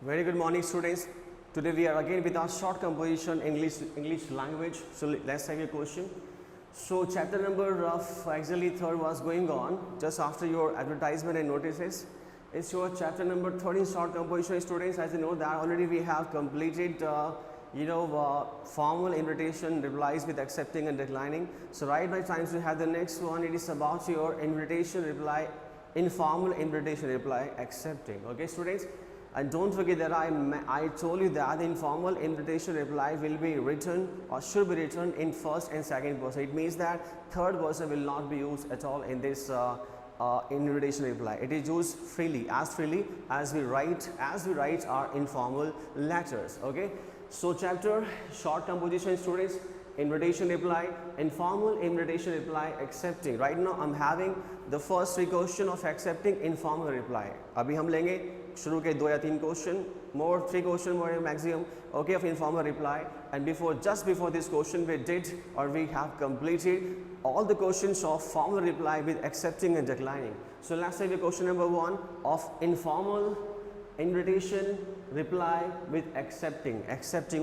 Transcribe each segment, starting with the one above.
Very good morning, students. Today we are again with our short composition English language. So let's have your question. So chapter number of XII third was going on just after your advertisement and notices. It's your chapter number 13 short composition, students. As you know that already we have completed formal invitation replies with accepting and declining. So right by times we have the next one. It is about your invitation reply, informal invitation reply accepting. Okay, students. And don't forget that I told you that the informal invitation reply will be written or should be written in first and second person. It means that third person will not be used at all in this invitation reply. It is used freely as we write our informal letters. Okay. So chapter short composition, students, invitation reply, informal invitation reply accepting. Right now I'm having the first three question of accepting informal reply. अभी हम लेंगे शुरू के 2 या 3 question, more 3 question more maximum, okay, of informal reply. And just before this question we have completed all the questions of formal reply with accepting and declining. So let's say the question number 1 of informal invitation reply with accepting,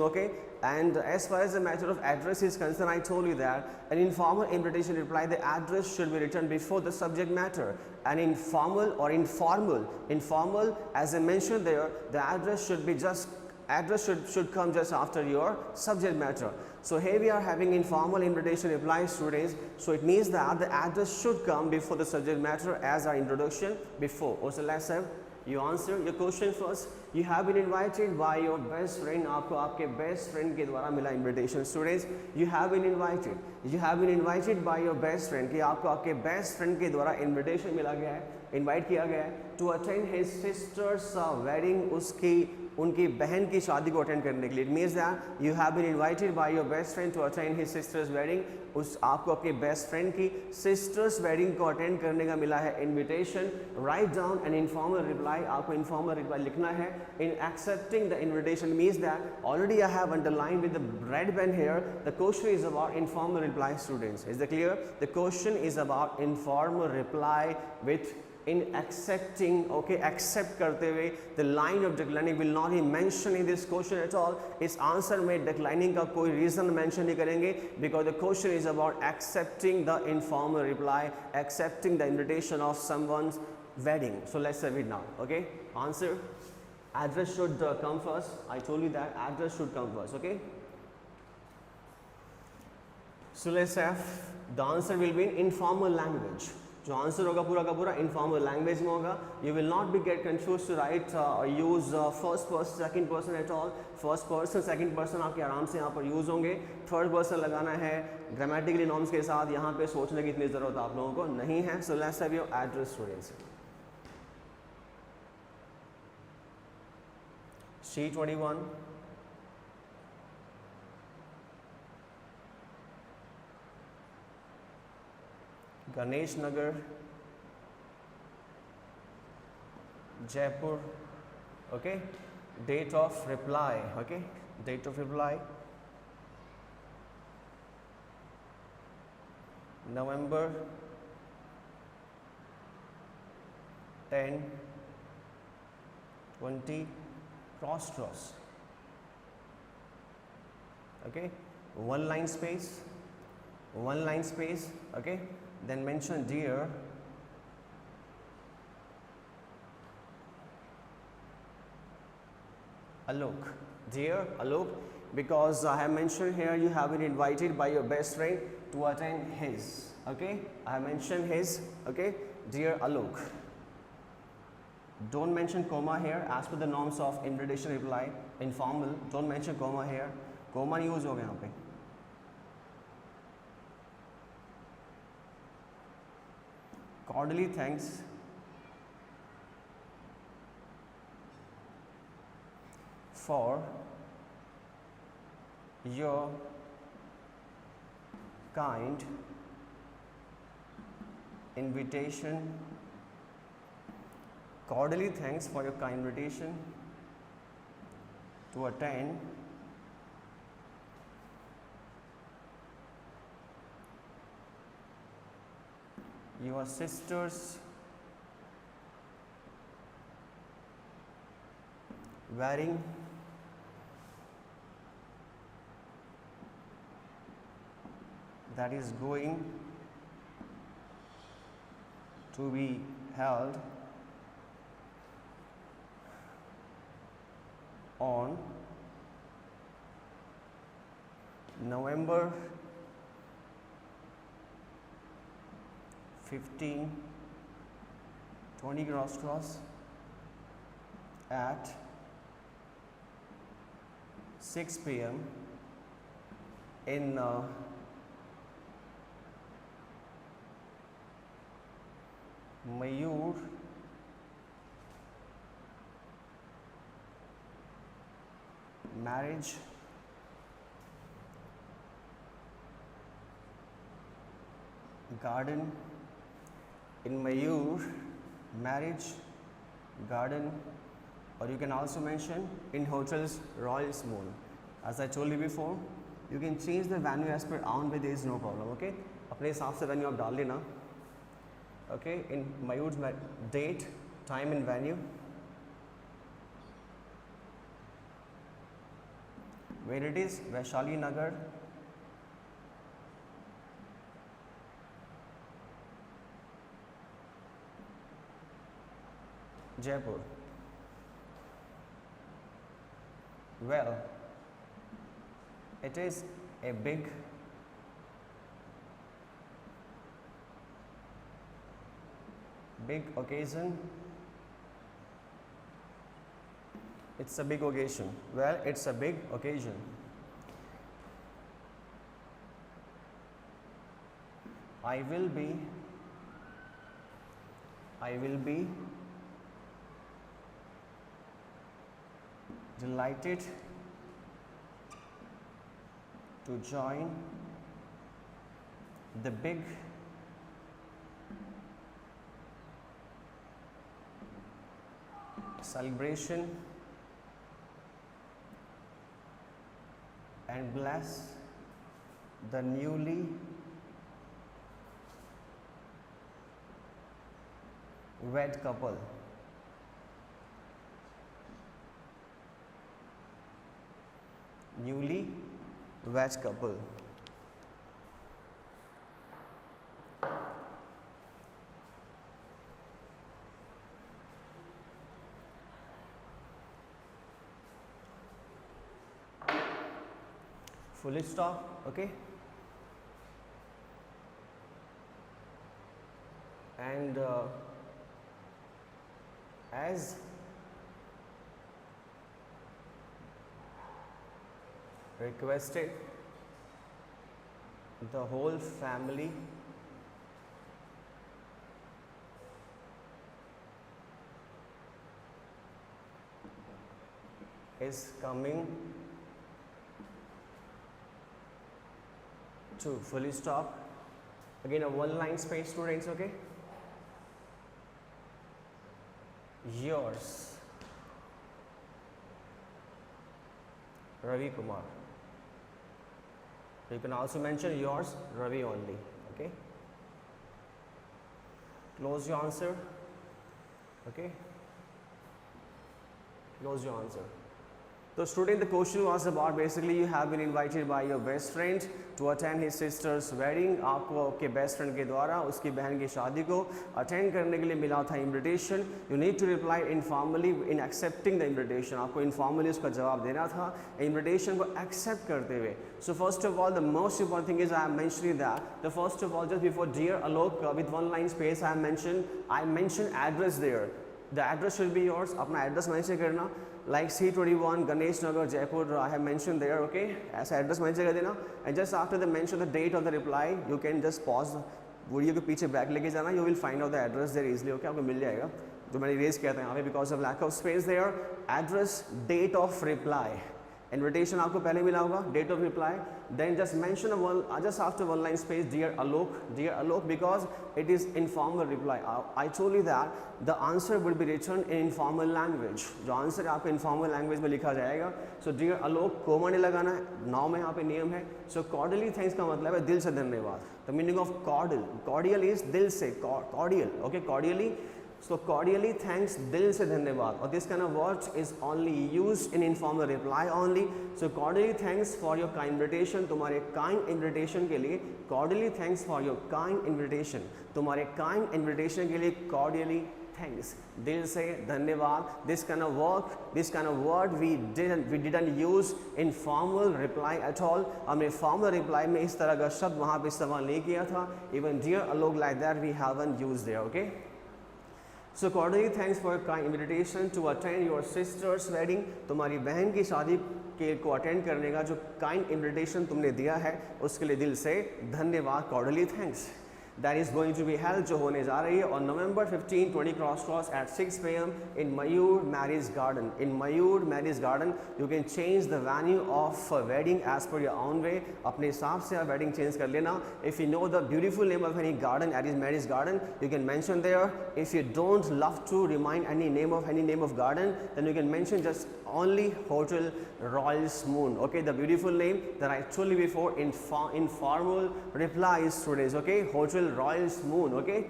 okay. And as far as the matter of address is concerned, I told you that an informal invitation reply, the address should be written before the subject matter. And informal or informal, as I mentioned there, the address should come just after your subject matter. So here we are having informal invitation reply, students. So it means that the address should come before the subject matter as our introduction before. Also let's have you answer your question first. You have been invited by your best friend. आपको आपके best friend के द्वारा मिला invitation. Students, you have been invited by your best friend कि आपको आपके best friend के द्वारा invitation मिला गया है, invite किया गया है to attend his sister's wedding, उनकी बहन की शादी को अटेंड करने के लिए. It means that you have been invited by your best friend to attend his sister's wedding. आपको अपने बेस्ट फ्रेंड की सिस्टर्स वेडिंग को अटेंड करने का मिला है invitation. Write down an informal reply. आपको इनफॉर्मल रिप्लाई लिखना है in accepting the invitation. Means that already I have underline with the red pen here. The question is about informal reply. Students, is the clear? The question is about informal reply with in accepting, okay, accept करते हुए. the line of declining will not be mentioned in this question at all. इस answer में declining का कोई reason mention नहीं करेंगे because the question is about accepting the informal reply, accepting the invitation of someone's wedding. So let's have it now. Okay, answer, address should come first. I told you that address should come first. Okay, so let's have the answer will be in informal language. जो answer होगा पूरा का पूरा informal language में होगा. You will not be get confuse to write use first person second person at all. First person second person आपके आराम से यहाँ पर यूज होंगे. थर्ड पर्सन लगाना है ग्रामेटिकली नॉर्म्स के साथ. यहाँ पे सोचने की इतनी ज़रूरत आप लोगों को नहीं है. So let's have your address, students. C21 Ganesh Nagar, Jaipur. Okay, date of reply. Okay, date of reply November 10, 20, cross. Okay, one line space. Okay, then mention dear Alok. Because I have mentioned here you have been invited by your best friend to attend his. Okay, I have mentioned his. Okay, dear Alok. Don't mention comma here as per the norms of invitation reply. Informal, don't mention comma here. Comma use होगा यहाँ पे. Cordially thanks for your kind invitation. Cordially thanks for your kind invitation to attend your sister's wedding that is going to be held on November 15, 20 cross at 6 p.m. in Mayur marriage garden, in Mayur marriage garden, or you can also mention in hotels Royal Moon. As I told you before, you can change the venue as per own way, there is no problem. Okay, अपने हिसाब से venue आप डाल लेना. Okay, in Mayur's date, time and venue, where it is, Vaishali Nagar, Jaipur. Well, it is a big occasion. It's a big occasion. Well, it's a big occasion. I will be delighted to join the big celebration and bless the newly wed couple. Newly wed couple. Full stop. Okay, and as requested, the whole family is coming to fully stop. Again, a one line space, students. Okay, yours, Ravi Kumar. You can also mention yours, Ravi only. Okay, close your answer. Okay, close your answer. So student, the question was about basically you have been invited by your best friend to attend his sister's wedding. आपको आपके best friend के द्वारा उसकी बहन की शादी को attend करने के लिए मिला था invitation. You need to reply informally in accepting the invitation. आपको informally उसका जवाब देना था invitation को accept करते हुए. So first of all, the most important thing is I am mentioning that the first of all, just before dear Alok with one line space, I mentioned address there. The address should be yours. अपना address mention करना. Like C21 Ganesh Nagar Jaipur, I have mentioned there. Okay, ऐसा address mention कर देना. And just after the mention the date of the reply, you can just pause video के पीछे back लेके जाना. You will find out the address there easily. Okay, आपको मिल जाएगा जो मैंने रेज किया था यहाँ पे. Because of lack of space there, address, date of reply. Invitation आपको पहले मिला होगा, date of reply. Then just mention just after one line space, dear Alok, because it is informal reply. I told you that the answer will be written in informal language. जो answer आपको informal language में लिखा जाएगा. So dear Alok, coma नहीं लगाना है. Now में यहाँ पे नियम है. So cordially thanks का मतलब है दिल से धन्यवाद. The meaning of cordial is दिल से, cordial. Okay, cordially. So cordially thanks, दिल से धन्यवाद. Or this kind of word is only used in informal reply only. So cordially thanks for your kind invitation. तुम्हारे kind invitation के लिए cordially thanks for your kind invitation. तुम्हारे kind invitation के लिए cordially thanks, दिल से धन्यवाद. This kind of work, this kind of word we didn't use in formal reply at all. हमने formal reply में इस तरह का शब्द वहाँ पे इस्तेमाल नहीं किया था. Even dear along like that we haven't used there. Okay. So cordially thanks for your kind invitation to attend your sister's wedding. तुम्हारी बहन की शादी के को अटेंड करने का जो kind invitation तुमने दिया है उसके लिए दिल से धन्यवाद. Cordially thanks. That is going to be held, जो होने जा रही है on November 15, 20 cross at 6 p.m. in Mayur Marriage Garden. In Mayur Marriage Garden, you can change the venue of wedding as per your own way. अपने हिसाब से आप wedding change कर लेना. If you know the beautiful name of any garden, at his marriage garden, you can mention there. If you don't love to remind any name of garden, then you can mention just only Hotel Royals Moon. Okay, the beautiful name that I told you before in informal replies today's. Okay, Hotel Royals Moon. Okay,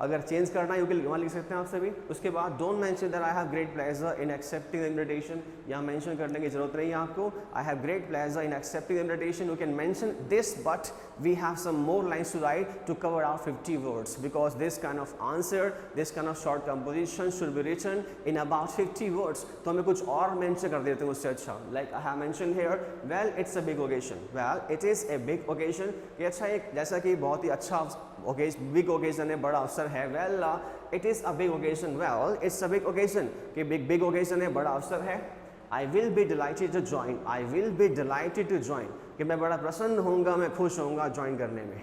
अगर change करना है you can वहाँ लिख सकते हैं आप सभी. उसके बाद don't mention that I have great pleasure in accepting the invitation. यहाँ मेंशन करने की जरूरत नहीं है आपको. I have great pleasure in accepting the invitation. You can mention this but we have some more lines to write to cover out 50 words because this kind of answer, this kind of short composition should be written in about 50 words. तो हमें कुछ और mention कर देते हैं उससे अच्छा. Like I have mentioned here, well it's a big occasion. Well it is a big occasion. ये अच्छा एक जैसा कि बहुत ही अच्छा big occasion है, बड़ा अवसर है. Well it is a big occasion. Well it's a big occasion कि big occasion है, बड़ा अवसर है. I will be delighted to join. I will be delighted to join. कि मैं बड़ा प्रसन्न होऊंगा, मैं खुश होऊंगा ज्वाइन करने में.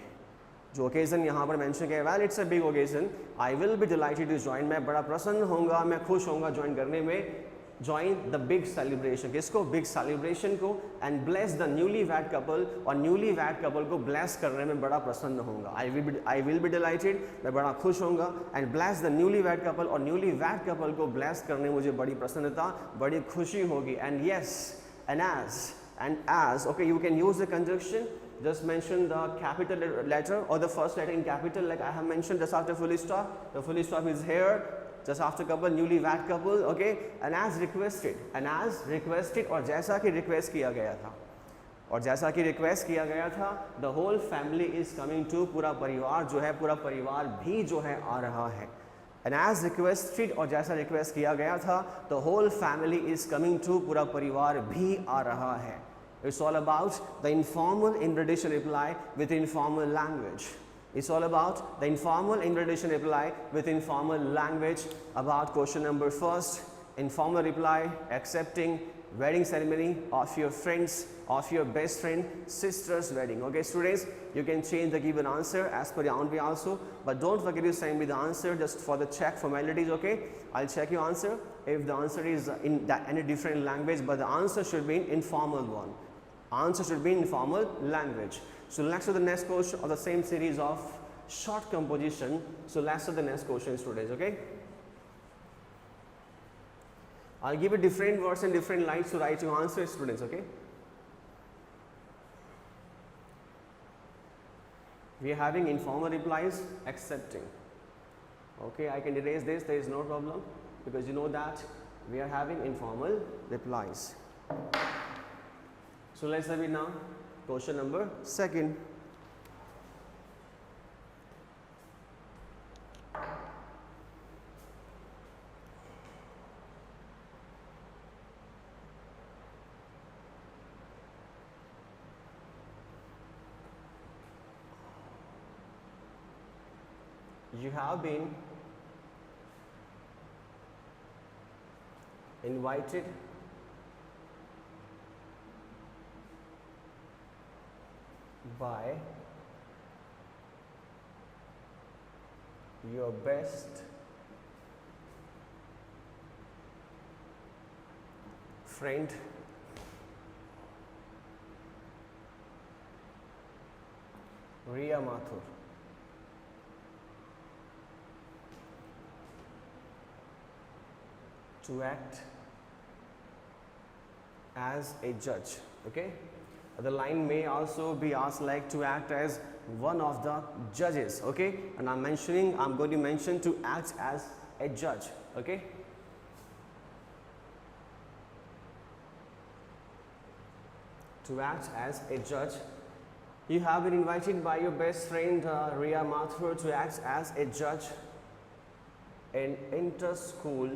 जो ओकेजन यहाँ पर मेंशन किया है, well it's a big occasion. I will be delighted to join. मैं बड़ा प्रसन्न होऊंगा, मैं खुश होऊंगा ज्वाइन करने में. Join the big celebration. किसको? बिग सेलिब्रेशन को. And bless the newly wed couple. और न्यूली वैड कपल को ब्लेस करने में बड़ा प्रसन्न होऊंगा. आई विल बी डिलाइटेड, मैं बड़ा खुश होऊंगा. And bless the newly wed couple. और न्यूली वैड कपल को ब्लेस करने में मुझे बड़ी प्रसन्नता, बड़ी खुशी होगी. And yes, and as, okay, you can use the conjunction. Just mention the capital letter or the first letter in capital, like I have mentioned just after full stop. The full stop is here, just after couple, newly wed couple. Okay, and as requested, और जैसा कि request किया गया था, और जैसा कि request किया गया था. the whole family is coming to. पूरा परिवार जो है, पूरा परिवार भी जो है आ रहा है. And as requested, और जैसा रिक्वेस्ट किया गया था, the whole family is coming to. पूरा परिवार भी आ रहा है. It's all about the informal invitation reply with informal language. It's all about the informal invitation reply with informal language. About question number first, informal reply accepting wedding ceremony of your friends, of your best friend sister's wedding. Okay students, you can change the given answer as per your own way also, but don't forget to send me the answer just for the check formalities. Okay, I'll check your answer if the answer is in any different language, but the answer should be in informal one. Answer should be in formal language. So let's do the next question of the same series of short composition. So let's do the next question students. Okay, I'll give you different words and different lines to write your answer students. Okay, we are having informal replies accepting. Okay, I can erase this, there is no problem, because you know that we are having informal replies. So let's have it now. Question number second. You have been invited by your best friend Riya Mathur to act as a judge. Okay, the line may also be asked like to act as one of the judges. Okay, and I'm going to mention to act as a judge. Okay. To act as a judge. You have been invited by your best friend Ria Mathur to act as a judge in inter-school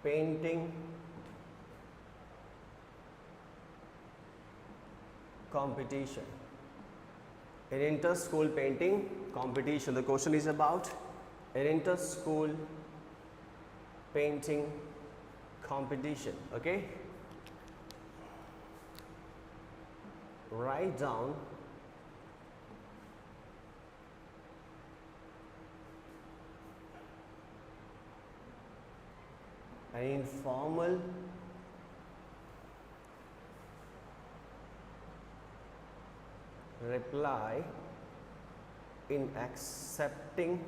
painting competition. An inter-school painting competition. The question is about an inter-school painting competition. Okay. Write down an informal reply in accepting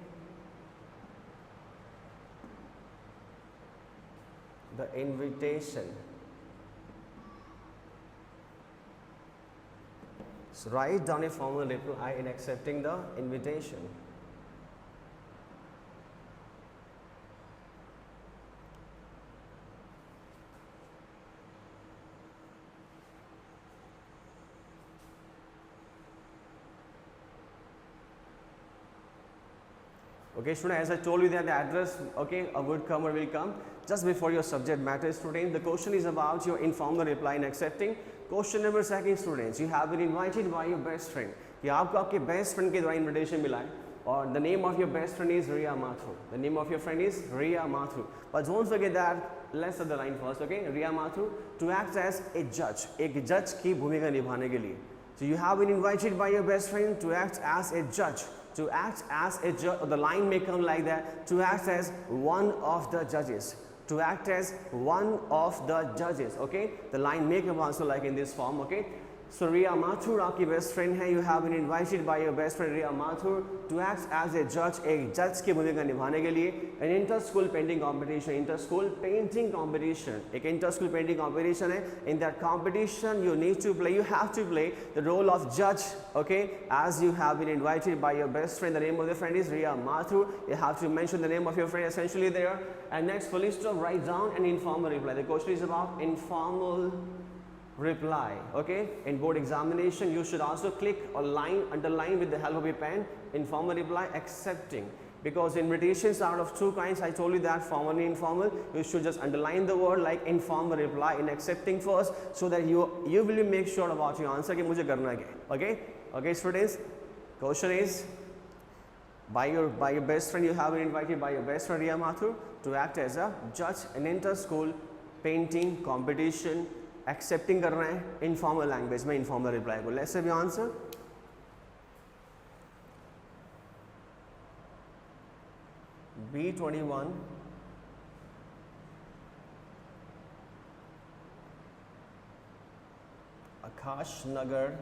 the invitation. So write down a formal reply in accepting the invitation. Okay, student, as I told you that the address, okay, a woodcomer will come just before your subject matter, student. The question is about your informal reply in accepting. Question number second, students, you have been invited by your best friend. कि आपको आपके best friend के द्वारा invitation मिला है और the name of your best friend is Ria Mathur. The name of your friend is Ria Mathur. But don't forget that, let's set the line first, okay? Ria Mathur to act as a judge, एक judge की भूमिका निभाने के लिए. So you have been invited by your best friend to act as a judge. To act as a judge, the line may come like that, to act as one of the judges. To act as one of the judges, okay? The line may come also like in this form, okay? So Ria Mathur आपकी best friend है, you have been invited by your best friend Ria Mathur to act as a judge, एक judge की भूमिका निभाने के लिए an inter-school painting competition, inter-school painting competition, एक inter-school painting competition है. In that competition you need to play, you have to play the role of judge, okay? As you have been invited by your best friend, the name of the friend is Ria Mathur. You have to mention the name of your friend essentially there. And next, fully stop, write down an informal reply. The question is about informal reply, okay? In board examination you should also click or line, underline with the help of a pen, informal reply accepting, because invitations are of two kinds. I told you that, formal and informal. You should just underline the word like informal reply in accepting first, so that you will make sure about your answer कि मुझे करना क्या, okay? Okay, students, question is by your best friend, you have been invited by your best friend Ria Mathur to act as a judge in inter-school painting competition. Accepting करना है informal language में informal reply को. Let's have your answer. B21 Akash Nagar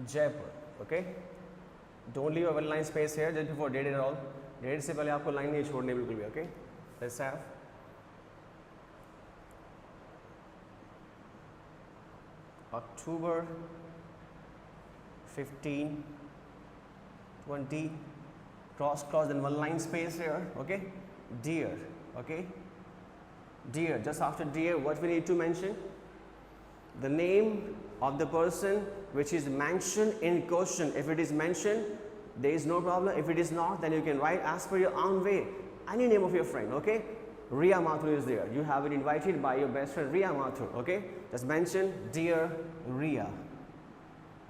Jaipur. Okay, don't leave a one line space here just before date at all. Date से पहले आपको line नहीं छोड़नी बिल्कुल भी, okay? Let's have October 15, 20, cross then one line space here, okay? Dear, okay? Dear, just after dear, what we need to mention? The name of the person which is mentioned in question. If it is mentioned, there is no problem. If it is not, then you can write as per your own way any name of your friend, okay? Ria Mathur is there. You have been invited by your best friend Ria Mathur, okay? Just mention dear Ria,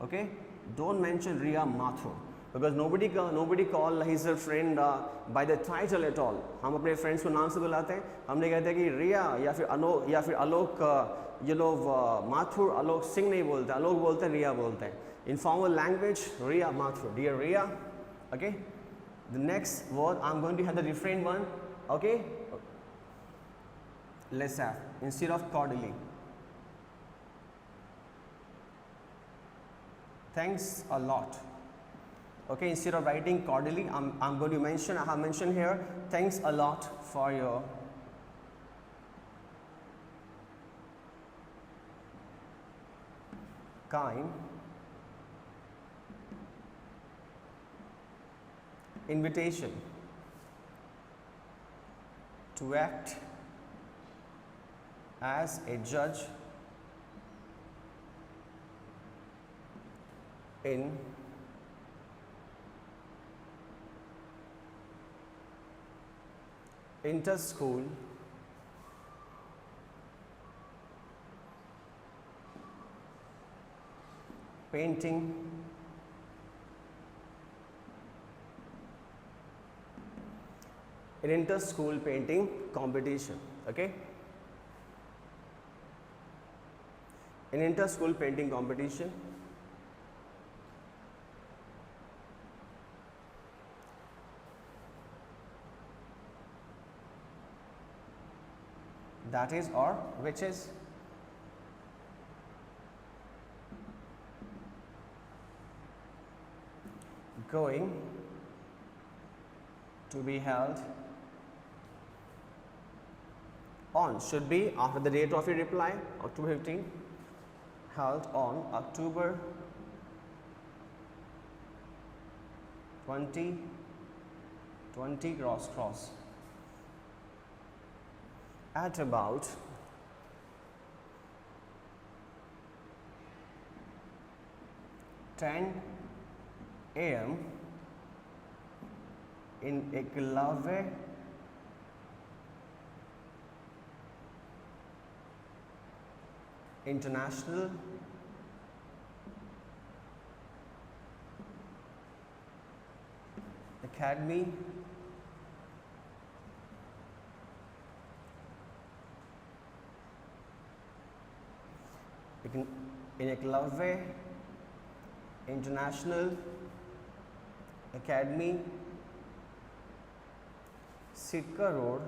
okay? Don't mention Ria Mathur, because nobody call his friend by the title at all. हम अपने friends को नाम से बुलाते हैं. हमने कहते हैं कि रिया या फिर आलोक माथुर, आलोक सिंह नहीं बोलते, आलोक बोलते हैं, रिया बोलते हैं. Informal language, Ria Mathur, dear Ria, okay? The next word, I'm going to have the different one, okay? Let's have, instead of cordially, thanks a lot, okay? Instead of writing cordially, I'm going to mention, I have mentioned here, thanks a lot for your kind invitation to act as a judge in inter-school painting in inter-school painting competition. Okay, in inter-school painting competition, that is or which is going to be held on, should be after the date of your reply, October 15, held on October 2020 cross at about 10 a.m. in XII International Academy in XII International Academy, Sitka Road,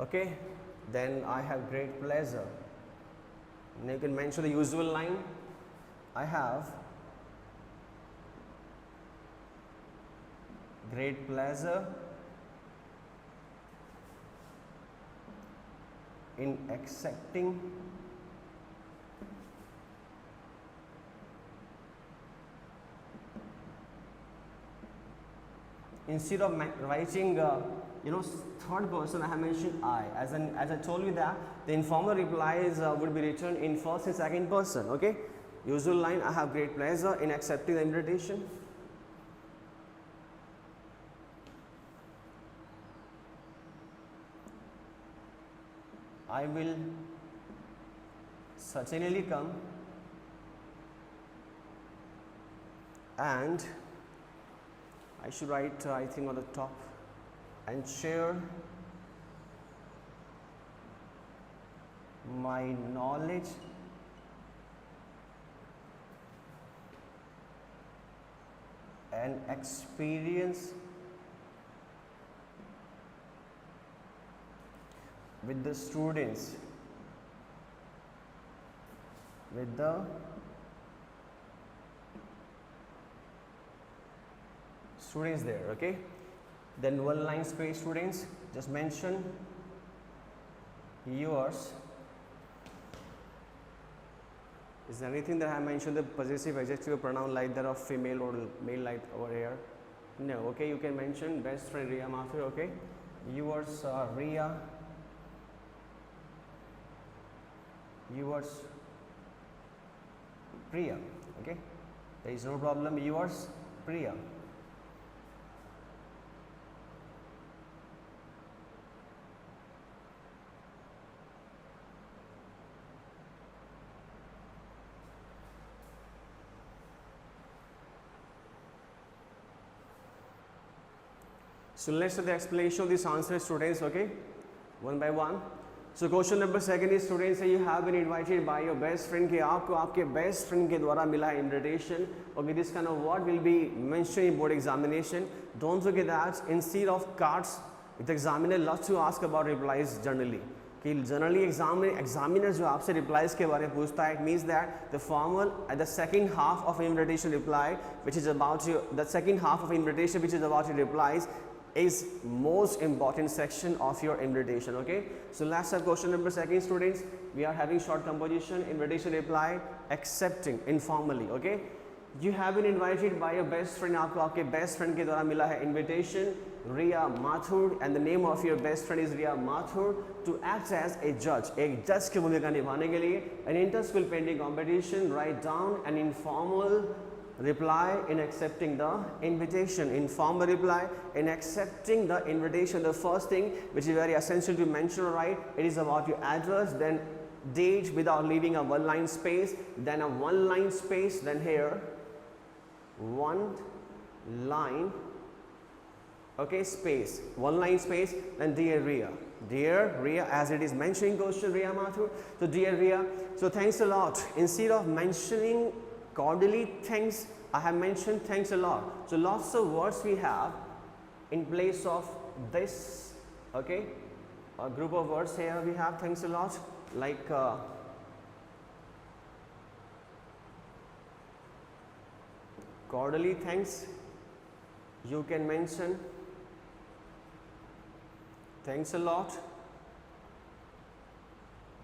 okay. Then I have great pleasure. Now you can mention the usual line. I have great pleasure in accepting instead of writing third person, I have mentioned I. As I told you that the informal replies would be written in first and second person. Okay, usual line, I have great pleasure in accepting the invitation. I will certainly come and I should write I think on the top, and share my knowledge and experience with the students, there. Okay, then one line space, students, just mention yours. Is there anything that I mentioned the possessive adjective or pronoun like that of female or male like over here? No. Okay, you can mention best friend Ria Mafir. Okay, yours Ria, yours Priya. Okay, there is no problem. Yours Priya. So let's do the explanation of this answer, students. Okay, one by one. So question number second is, students, you have been invited by your best friend कि आपको आपके best friend के द्वारा मिला invitation. Okay, this kind of word will be mentioned in board examination. Don't forget that instead of cards, the examiner loves to ask about replies generally. कि generally exam में examiner जो आपसे replies के बारे में पूछता है, it means that the formal at the second half of invitation reply which is about the second half of invitation which is about your replies is most important section of your invitation. Okay, so let's have question number 2 students. We are having short composition, invitation reply, accepting informally. Okay, you have been invited by your best friend. आपको आपके best friend के द्वारा मिला है invitation, Riya Mathur, and the name of your best friend is Riya Mathur, to act as a judge. एक judge की भूमिका निभाने के लिए an inter-school painting competition. Write down an informal reply in accepting the invitation. Informal reply in accepting the invitation. The first thing which is very essential to mention, right, it is about your address, then date without leaving a one line space, then a one line space, then here one line, okay, space, one line space, then dear Riya, as it is mentioning question Riya Mathur. So dear Riya, so thanks a lot. Instead of mentioning cordially thanks, I have mentioned thanks a lot. So lots of words we have in place of this, okay, a group of words here we have thanks a lot, like cordially thanks, you can mention thanks a lot,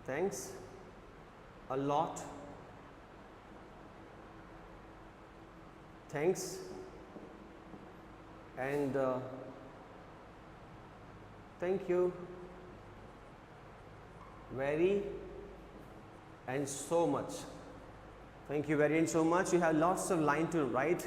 thanks a lot, thanks, and thank you very and so much. Thank you very and so much. You have lots of line to write.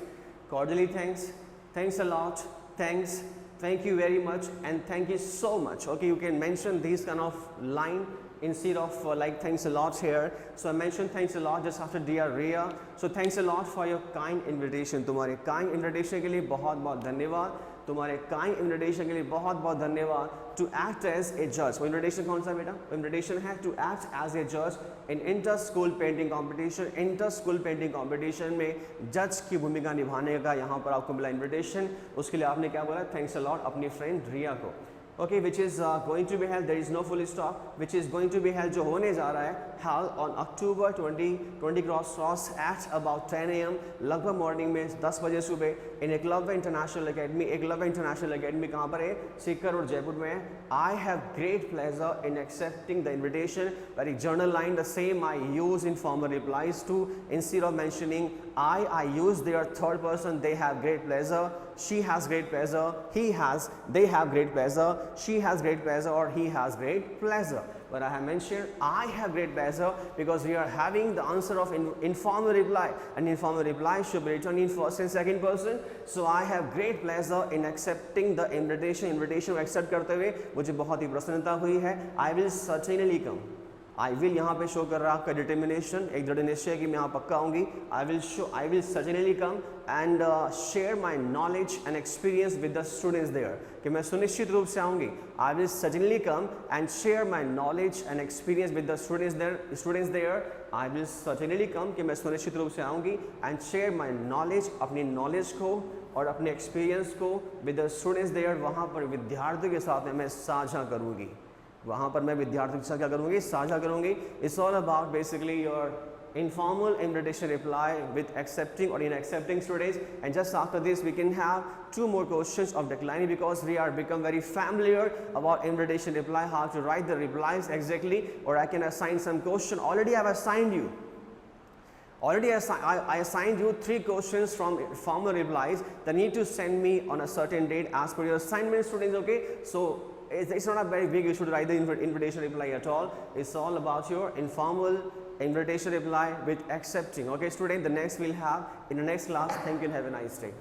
Cordially thanks, thanks a lot, thanks, thank you very much, and thank you so much. Okay, you can mention these kind of line instead of like thanks a lot here. So I mentioned thanks a lot just after dear Riya. So thanks a lot for your kind invitation. तुम्हारे kind invitation के लिए बहुत बहुत धन्यवाद. तुम्हारे kind invitation के लिए बहुत बहुत धन्यवाद. To act as a judge. वो invitation कौन सा बेटा? Invitation है to act as a judge in inter-school painting competition. Inter-school painting competition में judge की भूमिका निभाने का यहाँ पर आपको मिला invitation. उसके लिए आपने क्या बोला? Thanks a lot अपनी friend Riya को. Okay, which is going to be held, there is no full stop, which is going to be held, जो होने जा रहा है, held on October 20 cross at about 10 AM, लगभग morning में 10 बजे सुबह in Eklavya international academy. Eklavya international academy कहाँ पर है? सीकर और जयपुर में है. I have great pleasure in accepting the invitation. Very journal line, the same I use in formal replies to. Instead of mentioning I use their third person. They have great pleasure, she has great pleasure, he has, they have great pleasure, she has great pleasure, or he has great pleasure. But I have mentioned I have great pleasure because we are having the answer of informal reply, and informal reply should be written in first and second person. So I have great pleasure in accepting the invitation. Invitation को accept करते हुए मुझे बहुत ही प्रसन्नता हुई है. I will certainly come. I will यहाँ पे शो कर रहा है आपका डिटर्मिनेशन, एक दृढ़ निश्चय कि मैं यहाँ पक्का आऊँगी. I will certainly come and share my knowledge and experience with the students there. कि मैं सुनिश्चित रूप से आऊँगी. I will certainly come and share my knowledge and experience with the students there. I will certainly come कि मैं सुनिश्चित रूप से आऊँगी and share my knowledge, अपनी knowledge को और अपने experience को with the students there. वहाँ पर विद्यार्थियों के साथ में मैं साझा करूँगी. वहाँ पर मैं विद्यार्थियों के साथ क्या करूँगी? साझा करूँगी. It's all about basically your informal invitation reply with accepting or in accepting students. And just after this we can have 2 more questions of declining, because we are become very familiar about invitation reply, how to write the replies exactly. Or I can assign some question. Already I have assigned you. I assigned you 3 questions from formal replies that need to send me on a certain date as per your assignment, students. Okay, so it's not a very big issue to write the invitation reply at all. It's all about your informal invitation reply with accepting. Okay, student, the next we'll have in the next class. Thank you and have a nice day.